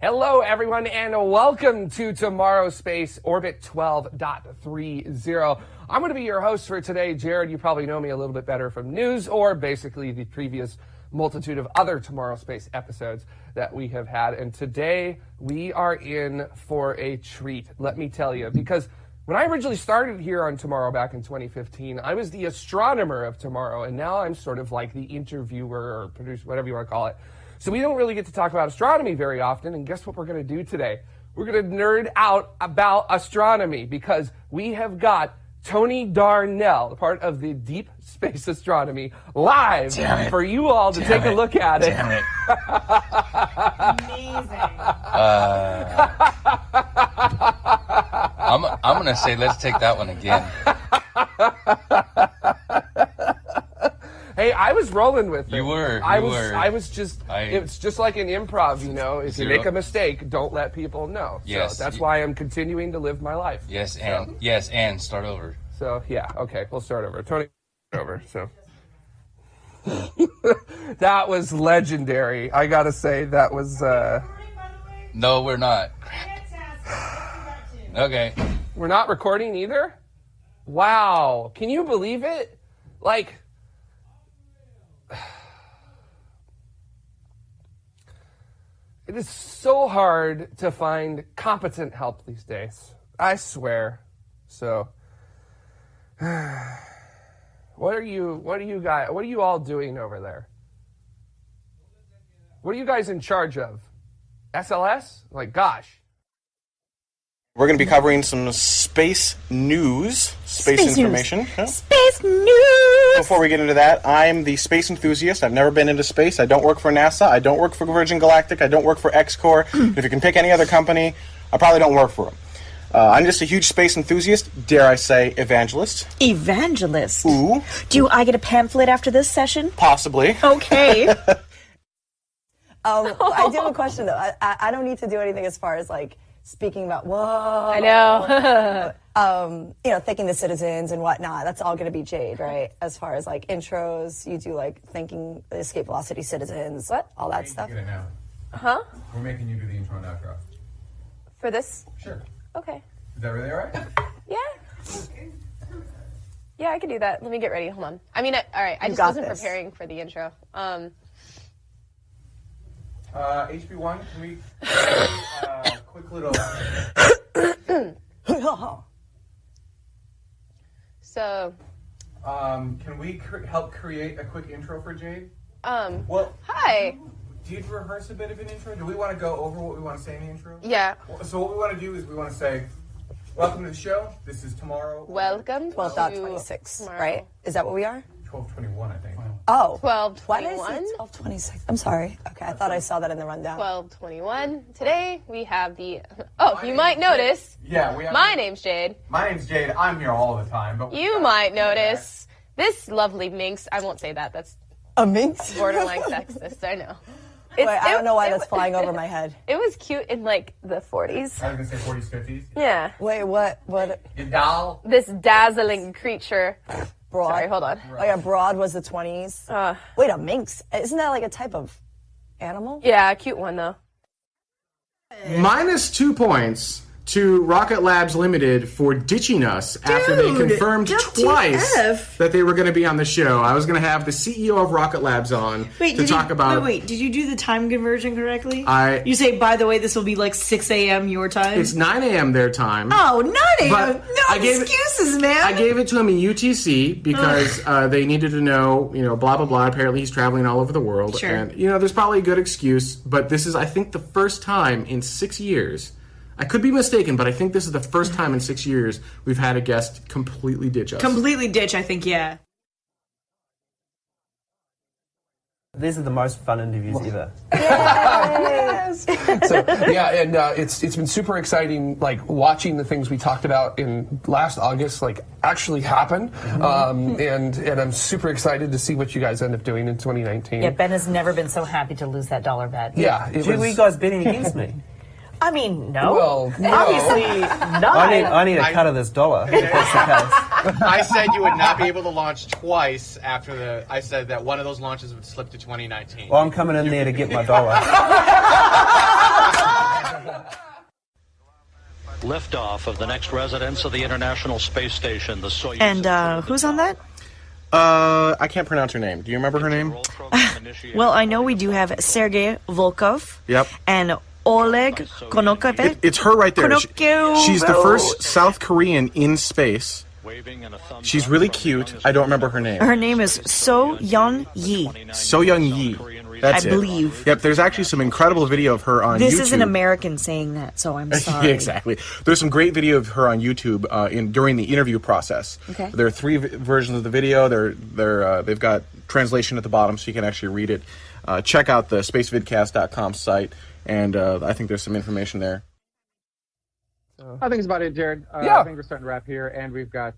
Hello, everyone, and welcome to Tomorrow's Space Orbit 12.30. I'm going to be your host for today. Jared, you probably know me a little bit better from news or basically the previous multitude of other Tomorrow Space episodes that we have had. And today we are in for a treat, let me tell you, because when I originally started here on Tomorrow back in 2015, I was the astronomer of Tomorrow, and now I'm sort of like the interviewer or producer, whatever you want to call it. So we don't really get to talk about astronomy very often, and guess what we're going to do today? We're going to nerd out about astronomy because we have got Tony Darnell, part of the Deep Space Astronomy, live for you all to take a look at it. Damn it. Amazing. I'm going to say let's take that one again. Hey, I was rolling with it. You were. It's just like an improv, you know. If you make a mistake, don't let people know. Yes. So that's why I'm continuing to live my life. Yes, and start over. So, yeah, okay, we'll start over. Tony, over, so. That was legendary. I gotta say, that was, No, we're not. Okay. We're not recording either? Wow. Can you believe it? Like, it is so hard to find competent help these days. I swear. So, what are you all doing over there? What are you guys in charge of? SLS? Like, gosh. We're going to be covering some space news, space information. News. Yeah. Space news! Before we get into that, I'm the space enthusiast. I've never been into space. I don't work for NASA. I don't work for Virgin Galactic. I don't work for X-Corps. If you can pick any other company, I probably don't work for them. I'm just a huge space enthusiast, dare I say, evangelist. Evangelist? Ooh. Do I get a pamphlet after this session? Possibly. Okay. I do have a question, though. I don't need to do anything as far as, like, speaking about, whoa. I know. Thanking the citizens and whatnot. That's all going to be Jade, right? As far as, like, intros, you do, like, thanking the escape velocity citizens, all that stuff. Get it now. Huh? We're making you do the intro and outro. For this? Sure. Okay. Is that really all right? Yeah. Yeah, I can do that. Let me get ready. Hold on. I mean, all right. I just got wasn't this. preparing for the intro. HP1, can we quick little... So, can we help create a quick intro for Jade? Well, hi. do you rehearse a bit of an intro? Do we want to go over what we want to say in the intro? Yeah. So what we want to do is we want to say, welcome to the show. This is Tomorrow. Welcome 12.26, to right? Is that what we are? 12:21, I think. Oh. 12:21. Why did I say 12.26? I'm sorry. Okay, I thought I saw that in the rundown. 12:21. Today we have the. Oh, you might notice. Yeah, we have. My name's Jade. My name's Jade. I'm here all the time. But You might notice this lovely minx. I won't say that. That's A minx? borderline sexist. I know. Wait, I don't know why that's flying over my head. It was cute in like the 40s. I was going to say 40s, 50s. Yeah. Wait, what? Your doll. This dazzling creature. Broad? Sorry, hold on. Oh, yeah, broad was the 20s. Wait, a minx? Isn't that like a type of animal? Yeah, cute one though. Minus 2 points to Rocket Labs Limited for ditching us after they confirmed twice that they were going to be on the show. I was going to have the CEO of Rocket Labs on to talk about... Wait, did you do the time conversion correctly? You say, by the way, this will be like 6 a.m. your time? It's 9 a.m. their time. Oh, 9 a.m.? But Excuses, man. I gave it to him in UTC because they needed to know, blah, blah, blah. Apparently he's traveling all over the world. Sure. And, there's probably a good excuse, but this is, I think, the first time in 6 years... I could be mistaken, but I think this is the first time in 6 years we've had a guest completely ditch us. Completely ditch, I think, yeah. These are the most fun interviews ever. Yes! So, yeah, and it's been super exciting, like, watching the things we talked about in last August, like, actually happen. And I'm super excited to see what you guys end up doing in 2019. Yeah, Ben has never been so happy to lose that dollar bet. Yeah. Who were you guys betting against me? I mean, no. Well, no. Obviously not. I need a cut of this dollar, if that's the case. I said you would not be able to launch twice after I said that one of those launches would slip to 2019. Well, I'm coming in there to get my dollar. liftoff of the next residents of the International Space Station, the Soyuz. And who's on that? I can't pronounce her name. Do you remember her name? Well, I know we do have Sergei Volkov. Yep. And Oleg Konokov. It's her right there. She's the first South Korean in space. She's really cute. I don't remember her name. Her name is So-Yeon Yi. So-Yeon Yi. That's I believe. Yep, there's actually some incredible video of her on YouTube. This is an American saying that, so I'm sorry. Yeah, exactly. There's some great video of her on YouTube during the interview process. Okay. There are 3 versions of the video. They've got translation at the bottom, so you can actually read it. Check out the spacevidcast.com site, and I think there's some information there. I think it's about it, Jared. I think we're starting to wrap here, and we've got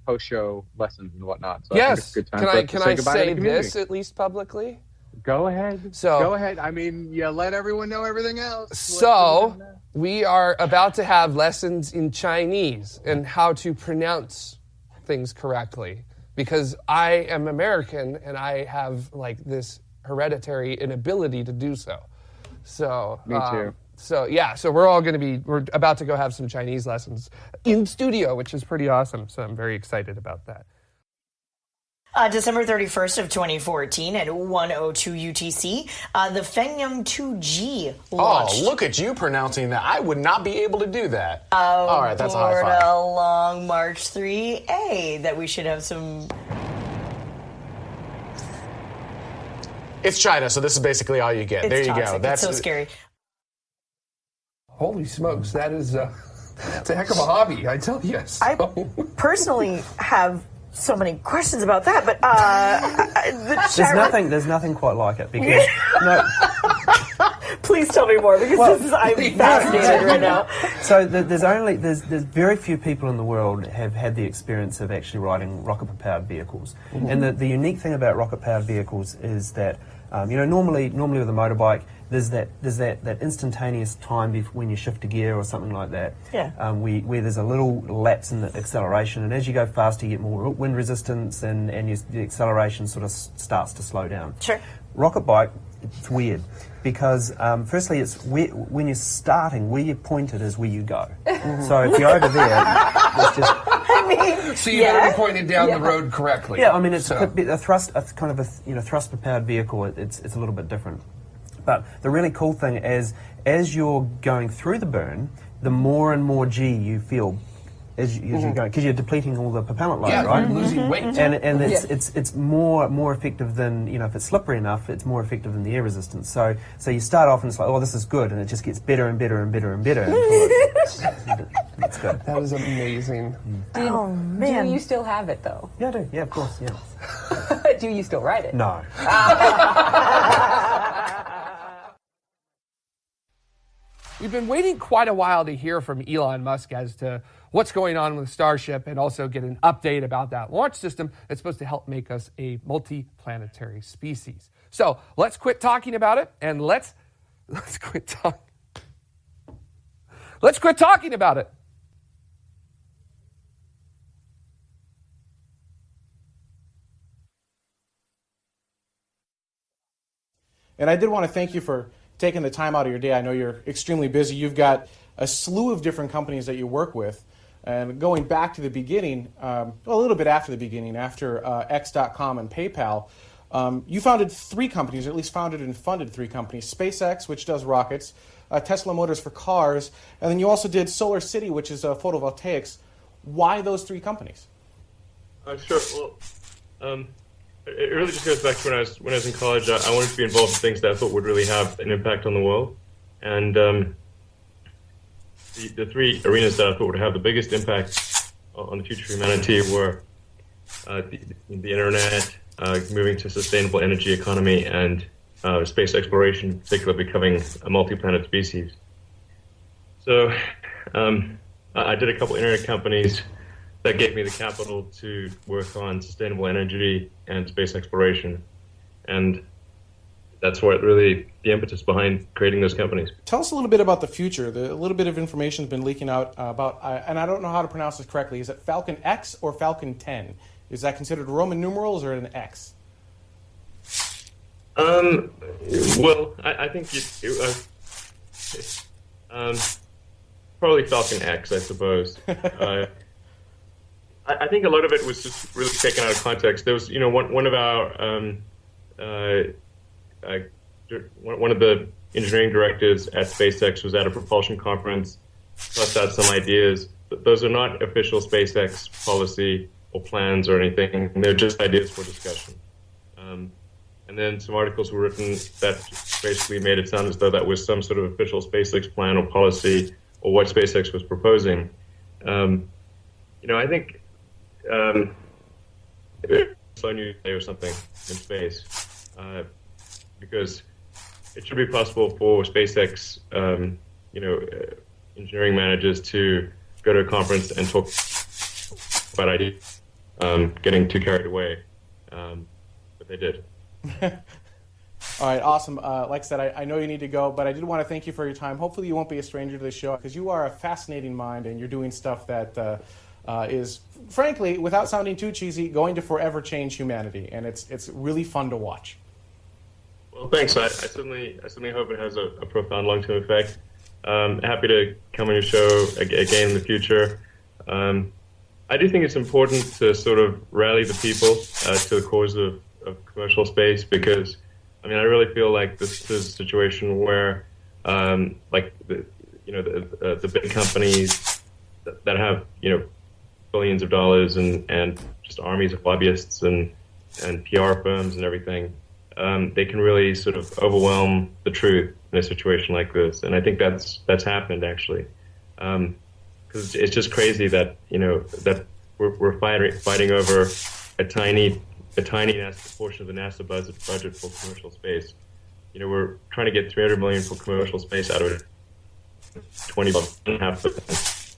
post-show lessons and whatnot. So I think it's a good time can I say this at least publicly? Go ahead. Go ahead. I mean, let everyone know everything else. So we are about to have lessons in Chinese and how to pronounce things correctly, because I am American and I have like this hereditary inability to do so. So me too. So we're about to go have some Chinese lessons in studio, which is pretty awesome. So I'm very excited about that. December 31st of 2014 at 1:02 UTC, the Fengyang 2G launched. Oh, look at you pronouncing that. I would not be able to do that. All right, that's a high five. A Long March 3A that we should have some... It's China, so this is basically all you get. It's there you toxic. go. That's so scary. Holy smokes, it's a heck of a hobby, I tell you. So. I personally have so many questions about that, but there's nothing quite like it because Please tell me more because I'm fascinated right now. So there's very few people in the world have had the experience of actually riding rocket-propelled vehicles, and the unique thing about rocket-powered vehicles is that normally with a motorbike there's that instantaneous time when you shift a gear or something like that. Yeah. Where there's a little lapse in the acceleration, and as you go faster, you get more wind resistance, and the acceleration sort of starts to slow down. Sure. Rocket bike, it's weird because firstly, it's when you're starting, where you're pointed is where you go. So if you're over there, it's just. So you got to be pointed down the road correctly. Yeah, I mean it's a thrust propelled vehicle. It's a little bit different. But the really cool thing is, as you're going through the burn, the more and more G you feel as you're going, because you're depleting all the propellant load, right? You're losing weight. And it's more effective than, if it's slippery enough, it's more effective than the air resistance. So you start off and it's like, oh, this is good, and it just gets better and better and better and better. That's good. That is amazing. Oh man! Do you still have it though? Yeah, I do. Yeah, of course. Yeah. Do you still ride it? No. We've been waiting quite a while to hear from Elon Musk as to what's going on with Starship, and also get an update about that launch system that's supposed to help make us a multi-planetary species. So let's quit talking about it, and let's quit talking. Let's quit talking about it. And I did want to thank you for taking the time out of your day. I know you're extremely busy. You've got a slew of different companies that you work with. And going back to the beginning, a little bit after the beginning, after X.com and PayPal, you founded 3 companies, or at least founded and funded 3 companies. SpaceX, which does rockets, Tesla Motors for cars, and then you also did Solar City, which is photovoltaics. Why those 3 companies? Sure. Well, it really just goes back to when I was in college. I wanted to be involved in things that I thought would really have an impact on the world, and the 3 arenas that I thought would have the biggest impact on the future of humanity were the internet, moving to sustainable energy economy, and space exploration, in particular becoming a multi-planet species. So I did a couple internet companies that gave me the capital to work on sustainable energy and space exploration. And that's what really the impetus behind creating those companies. Tell us a little bit about the future. A little bit of information has been leaking out about, and I don't know how to pronounce this correctly. Is it Falcon X or Falcon 10? Is that considered Roman numerals or an X? Well, I think probably Falcon X, I suppose. I think a lot of it was just really taken out of context. There was, one of our one of the engineering directors at SpaceX was at a propulsion conference, tossed out some ideas. Those are not official SpaceX policy or plans or anything. They're just ideas for discussion. And then some articles were written that basically made it sound as though that was some sort of official SpaceX plan or policy or what SpaceX was proposing. I think slow news day or something in space, because it should be possible for SpaceX, engineering managers to go to a conference and talk about ideas, getting too carried away, but they did. All right, awesome. Like I said, I know you need to go, but I did want to thank you for your time. Hopefully you won't be a stranger to this show, because you are a fascinating mind, and you're doing stuff that is, frankly, without sounding too cheesy, going to forever change humanity, and it's really fun to watch. Well, thanks. I certainly hope it has a profound long-term effect. Happy to come on your show again in the future. I do think it's important to sort of rally the people to the cause of commercial space, because I really feel like this is a situation where the big companies that have billions of dollars and just armies of lobbyists and PR firms and everything, they can really sort of overwhelm the truth in a situation like this, and I think that's happened actually, because it's just crazy that that we're fighting over a tiny portion of the NASA budget for commercial space. We're trying to get $300 million for commercial space out of it, 20.5%,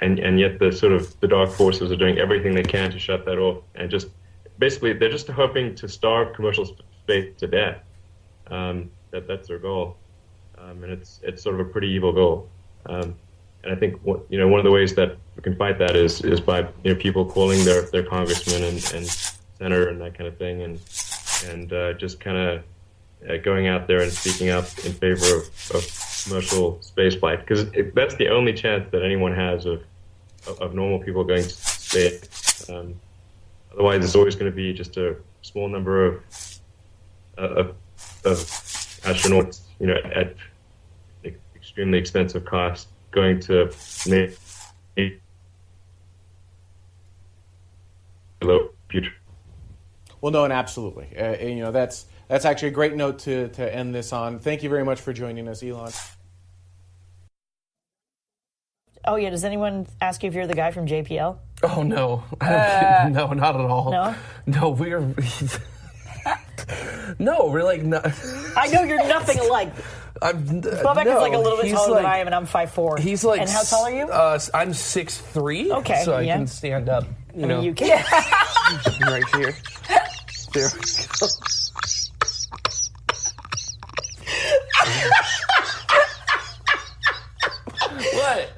and yet the dark forces are doing everything they can to shut that off, and just basically they're just hoping to starve commercial space to death. That's their goal, and it's sort of a pretty evil goal. And I think one of the ways that we can fight that is by people calling their congressman and senator and that kind of thing, and just kind of going out there and speaking up in favor of commercial spaceflight, because that's the only chance that anyone has of normal people going to space. Otherwise, it's always going to be just a small number of astronauts, at extremely expensive cost, going to low future. Well, no, and absolutely. That's actually a great note to end this on. Thank you very much for joining us, Elon. Oh, yeah. Does anyone ask you if you're the guy from JPL? Oh, no. No, not at all. No? No, we're... No, we're like... No. I know you're nothing alike. Bobek is like a little bit taller than I am, and I'm 5'4". He's like... And how tall are you? I'm 6'3". Okay, so I can stand up. You can. Right here. There we go. What?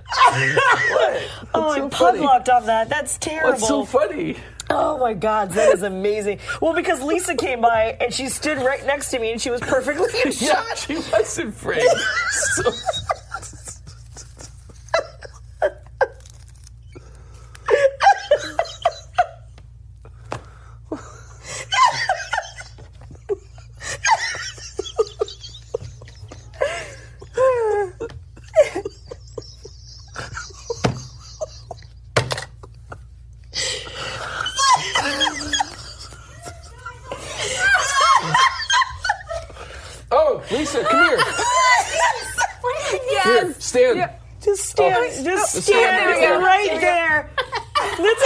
Oh, I'm pug-locked on that. That's terrible. What's so funny? Oh my God, that is amazing. Well, because Lisa came by and she stood right next to me and she was perfectly in shot. Yeah, she wasn't framed. Lisa, come here. Yes. Here, stand. Yeah. Just stand. Oh. Just stand there, right there. That's